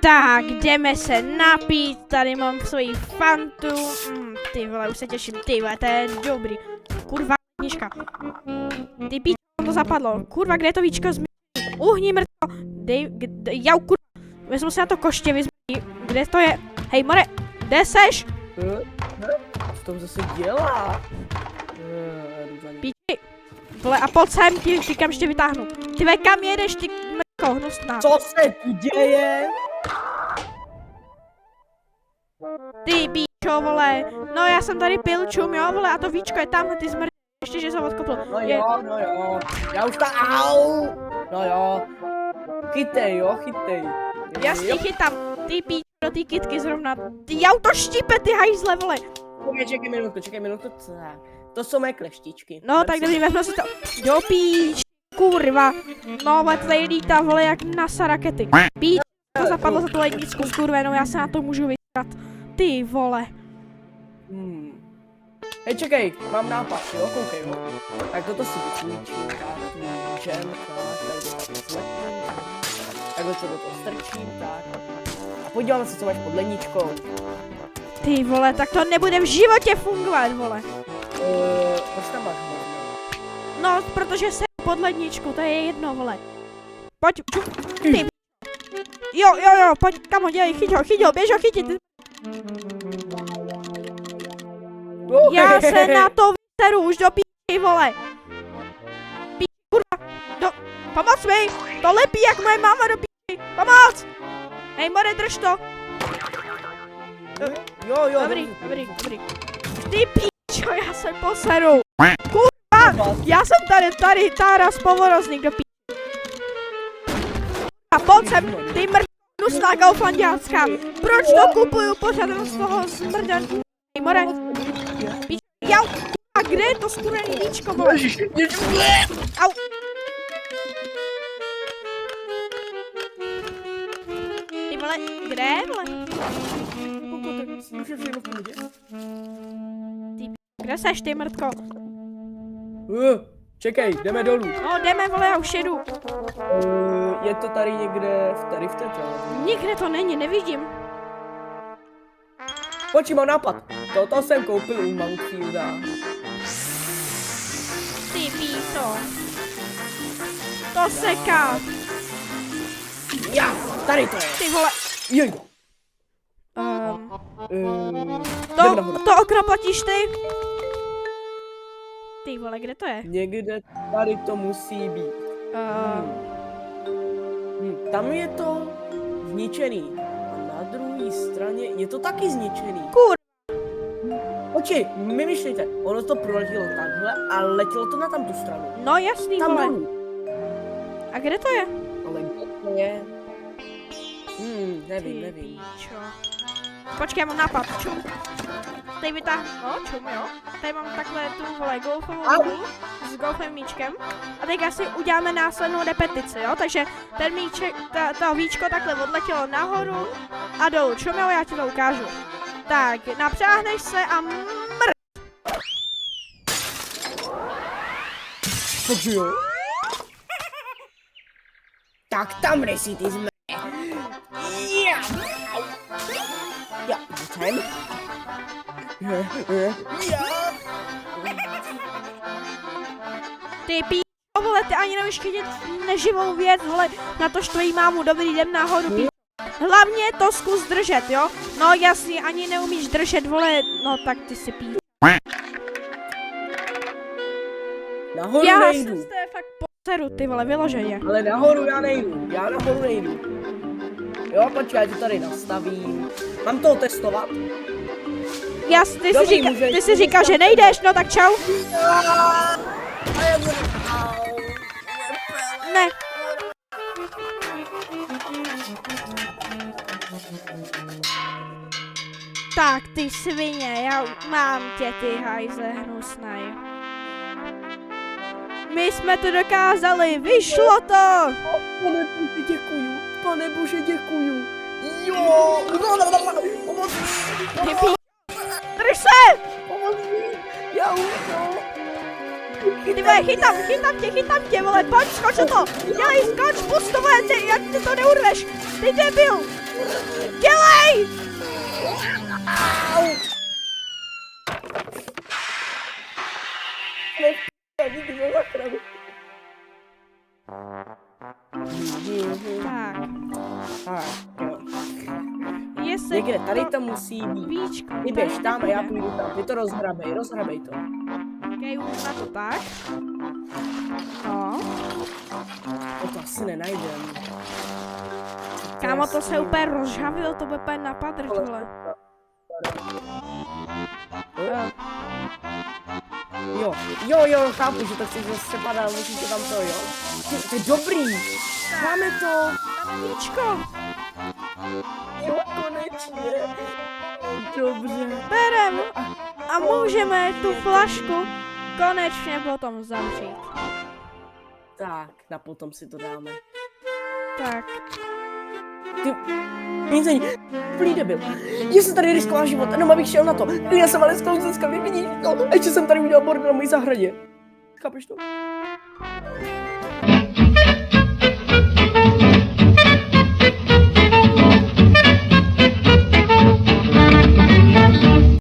Tak, jdeme se napít, tady mám svoji fantu. Ty vole, už se těším, ty vole, to je dobrý. Kurva, knižka. Ty píč, to zapadlo. Kurva, kde je to víčko zmi... Uhni mrtvo. Jau, kurva. Vezmu se na to koště, kde to je? Hej, more, kde seš? Co tam zase dělá? Píči. Vole, a pojď sem, ty kam ještě vytáhnu. Ty ve, kam jedeš, ty mrtko, hnusná. Co se tu děje? Ty píčo, vole. No já jsem tady pil čum, jo, vole, a to víčko je tamhle, ty zmrt... Ještě, že jsem odkopl. No jo. Já už au! No jo. Chytej, jo, chytej. Jasně chytám. Ty píčo, do té kytky zrovna. Ty jau to štípe, ty hajzle, vole. Čekaj minutku, co? To jsou mé kleštičky. No, tak dobrý, vezmu si to. Do píč, kurva. No, vole, tady lítá, vole, jak NASA rakety. Píč, to zapadlo za tu lednickou, skurvenou, já se na to můžu vytrat. Ty vole. Hej, čekej, mám nápad, jo, koukej, jo. Tak toto si vycvičím, tak můžem, tak, takhle to do toho strčím, tak. A podíváme se, co máš pod ledničkou. Ty vole, tak to nebude v životě fungovat, vole. Proč tam máš hlavně? No, protože jsem pod ledničku, to je jedno, vole. Pojď, ty. Jo, pojď, kamo, dělej, chyť ho, běž ho chytit. Já se na to vyseru, už do píči, vole. Píči, kurva, pomoc mi, to lepí jak moje máma do píči, pomoc. Hej, more, drž to. Jo. Dobrý. Ty píčo, já se poseru. Kurva, já jsem tady tára z Povorozník do píči. A pojď sem, ty mrtnusná kauflanďácká. Proč to kupuju pořád z toho smrdan? Hej, more. Píč, jau, a kde je to skurvený víčko, vole? Au. Ty vole, kde, vole? Ty kde seš, ty mrtko? Čekej, jdeme dolů. No, jdeme, vole, já už jedu. Je to tady někde, tady v té části? Nikde to není, nevidím. Počkej, mám nápad. Toto jsem koupil u Mountfielda. Ty píto. To seká. Já, tady to je. Ty vole. Jej. To okropotíš ty? Ty vole, kde to je? Někde tady to musí být. Tam je to zničený. A na druhé straně je to taky zničený. Kur... Počkej, vymýšlejte, ono to proletělo takhle a letělo to na tamtu stranu. No jasný, tam vole. dolů. A kde to je? Ale kde to je? Nevím. Píčo. Počkej, já mám nápad. Čum. Tady vytáhnu, no čum, jo. Tady mám takhle tu, vole, golfovou hru s golfovým míčkem. A teďka si uděláme následnou repetici, jo. Takže ten míček, to víčko takhle odletělo nahoru a dolů. Čum, jo, já ti to ukážu. Tak, napřáhneš se a Takže jo. Tak tam nesí ty zmrde. Já, sem. Ty píčo, vole, ty ani nevíš chytit neživou věc, vole, na to tvojí mámu, dobrý den nahoru, píčo. Hlavně to zkus držet, jo? No jasně, ani neumíš držet, vole, no tak ty si píčo. Nahoru Já nejdu. jsem z té fakt poseru, ty vole, vyloženě. Ale nahoru já nahoru nejdu. Jo, počkej, já to tady nastavím. Mám to testovat? Ty si říkal, že nejdeš, no tak čau. Ne. Tak, ty svině, já mám tě, ty hajzle hnusnej. My jsme to dokázali, vyšlo to! Pane bože, děkuju. Pane bože, děkuju. Jo! Pomoc mi! Drž se! Pomoc mi! Já už to! Ty vole, chytám tě, vole, pojď, skoč na to! Dělej, skoč, pust to, vole, jak ty to neurveš! Ty debil! Dělej! Díky za záchranu. Tak, Tak, jo. jestli Někde tady to musí být. víčko. Ty běž tady tam a já nebude. půjdu tam. Ty to rozhrabej to. Okej, už na to tak. No, To asi nenajdem. kámo, to se úplně rozžavilo, to bude na padrčole. Jo, chápu, že to chceš rozstřepat, ale musíte tam to, jo. To je dobrý. Máme to. Víčko, Jo, konečně. Dobře. berem a můžeme tu flašku konečně potom zavřít. Tak, na potom si to dáme. Tak, Ty, nic není. Plný debil. Já jsem tady riskoval život, jenom abych šel na to. Já jsem ale sklouzl ze skaly, vidíš to? A ještě jsem tady udělal bordel na mojí zahradě. Chápeš to?